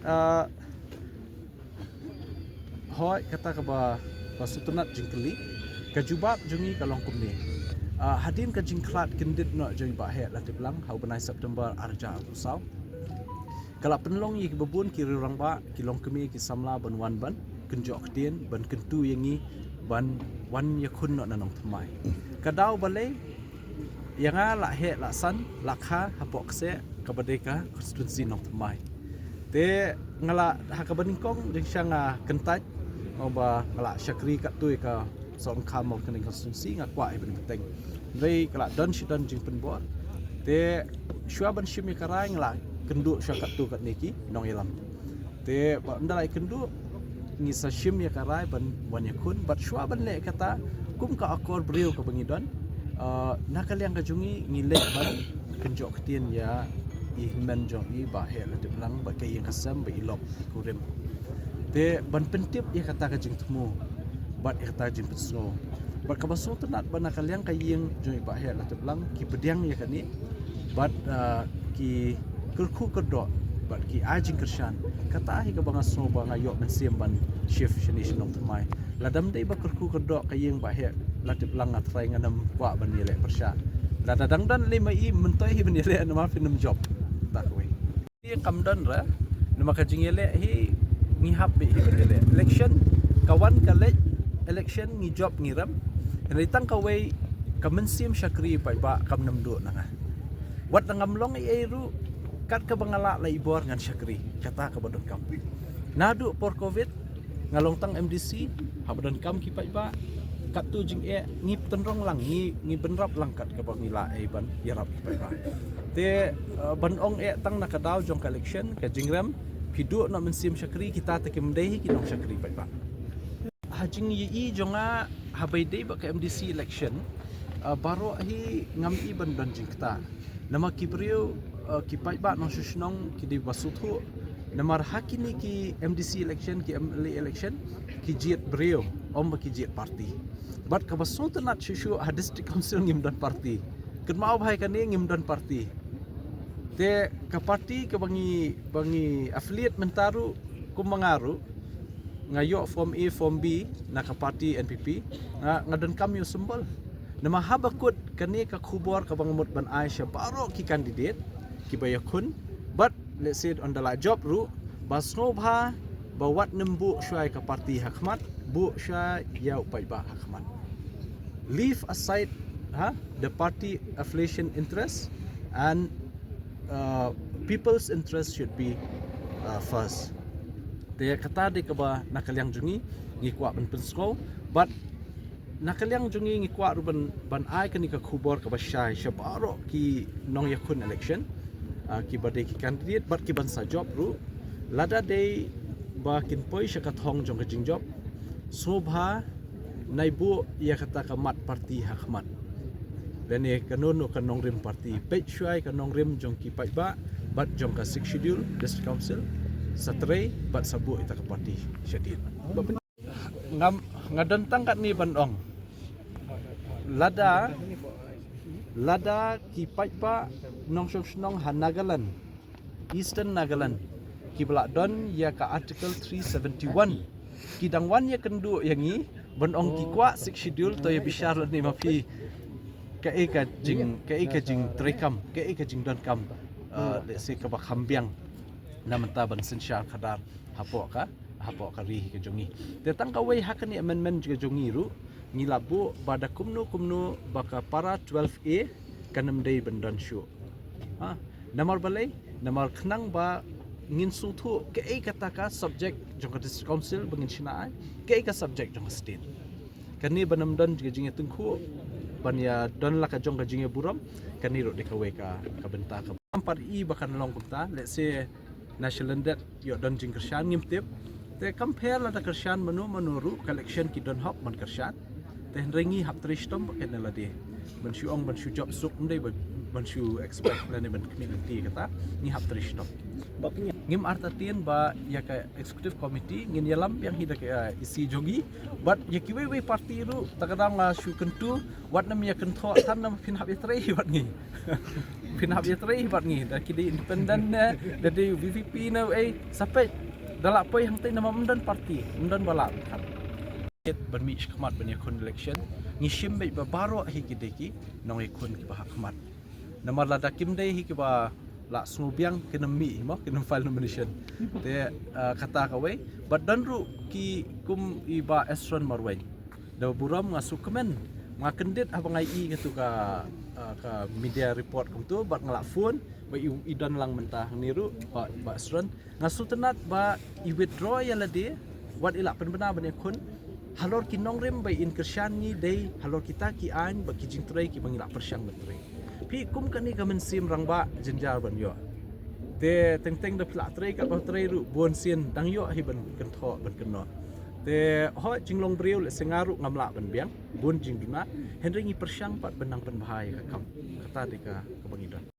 uh, hoi kata ka ba sutunat jingkeli ka jubab jungi ka longkum ni hadin ka jingklat kendit no jungi ba he la tiblang hau benai September arja usau kala penlong yi bebun kiri orang ba ki longkemi ki samla ban wan ban kenjok tien ban kentu yangi ban wan yakun no nanong thamai kadau balai yanga la he la san la kha hapok se ka badeka konstitusi nong thamai te ngala hakabaningkong jeng syanga kentaj ngoba ngala syakri kat tu ka son kham of kening konstitusi ngakwa ibn penting vei kala don sidon jeng penbor te syua ban syimi karai ngala kendu syua kat tu kat niki nong ilam te ba ndalai kendu ni sa syim ya karai ban wan yakun bat syua ban le kata kum ka akor beriu ka bangidon nakaliang ka jungi ngilek ban kenjok ketien ya ihman jong i ba he la tiblang ba kay yang kasam ba ilok kurim te ban pentip ya kata ka jing temu bat ya kata jing pesno bat ka baso tenat ban nakaliang kay yang jong i ba he la tiblang ki pediang ya kani bat ki kulku kedok bat ki ajing kershan kata hi ka banga so ba ngayok mensiam ban shift shinish nong tmai ladam dei ba kulku kedok kay yang ba he la tiblang atrai nganam kwa ban ni le persya la dadang dan lima i mentoi hi ban ni le nama film job takwe yang kamdan ra nama kajingele hi ngihap bi hi election kawan kalej election ngi job ngiram ritang kawe kamensim syakri pai ba kam namdu nanga wat ngamlong i eru kat ka bangala la ibor ngan syakri kata ka badon kam nadu por covid ngalong tang MDC habadon kam ki pai ba kat tu jing ngi tenrong lang ngi benrap lang kat ka bangila ban yarap pai ba te ban ong tang nakadaw jong collection ka jingram pidu na mensim syakri kita takim dehi kinong syakri pai ba hajing yi jonga habai dei ba ka MDC election baro hi ngam i ban don jing kita nama kibriu ki pai ba no shnong ki di basuthu namar hakini ki MDC election ki MLA election ki jiet brio om ki jiet party bat ka basut nat shishu ha district council ngim dan party ken mau bhai kan ngim dan party te ka party ka bangi affiliate mentaru kum mangaru ngayo form A form B na ka party NPP ngadan kam yo sembol nama habakut kani ka khubor ka bangamut ban Aisyah baro ki candidate ki bayakun but let's say on the job ru basno bha bawat nembu syai ka party hakmat bu syai ya upai ba hakmat leave aside the party affiliation interest and people's interest should be first te kata de ka ba nakaliang jungi ngi kwa ban pensko but nakaliang jungi ngi kwa ru ban ai kani ka khubor ka ba syai syabaro ki nong yakun election ki bade ki candidate but ki ban sa job ru lada day ba kin poi syaka thong jong ka jing job sobha naibu ya kata ka mat party hakmat dan ye kanon ka nong rim party pet syai ka nong rim jong ki pai ba but jong ka 6 schedule district council satre bat sabu ita ka party syadid ngadentang kat ni bandong lada ki pai ba nong snong hanagalan Eastern Nagaland ki belak don ya ka article 371 ki dangwan ya kendu yangi bandong ki kwa 6 schedule to ya bishar ni mafi ka jing trekam ka jing don kam let's say ka bakhambiang namanta ban sensyar khadar hapo ka ri ke jongi te tang ka wei hakani amendment ke jongi ru ngilabu bada kumnu baka para 12A kanam dei bandan shu namar balai namar khnang ba ngin su thu ke kata ka subject jong ka district council bangin sinai ke ka subject jong state kani banam dan ke jinge tungku banya don la ka jong ka jinge buram kani ro de ka wei ka benta ka ampar i bakan long kumta let's say national debt yo don jing kershan ngimtip te compare la kershan manu ru collection ki don hop man kershan te rengi hap tristom ken la de ban shu ong ban shu job suk ndai banshu expect management committee kata ni hap trishto Baknya. ngim artatien ba ya ka executive committee ngin yalam yang hida ka isi jogi but ya kiwe parti ru takadang shu kentu wat nam ya kentho tan nam pin hab yatre wat ngi pin hab yatre wat ngi da kidi independent na da di VVP na sampai dalak poi hang tai nama mendan parti mendan balak kan ban mi khmat ban yakun election ngishim be baro hi kideki nong yakun ki bah khmat namar lada kim dei hi ki ba la snubiang kenemi mo kenem file nomination te kata kawe badan ru ki kum iba esron marwai da buram ngasu kemen ngakendit abangai i gitu ka media report kum tu bat ngalak phone ba idan lang mentah niru ba esron ngasu tenat ba I withdraw ya lade wat ilak penbena ban yakun halor ki nongrem ba in kersyan ni dei halor kita ki an ba ki jingtrai ki bangilak persyang betre pi kum kani ka mensim rangba jenjar ban yo te teng da pla trei ka ba trei ru bon sin dang yo hi ban kan tho ban kan no te ho jinglong briu le sengaru ngamla ban biang bon jing duna henry ngi persyang pat benang pen bahaya ka kam kata deka ka bangida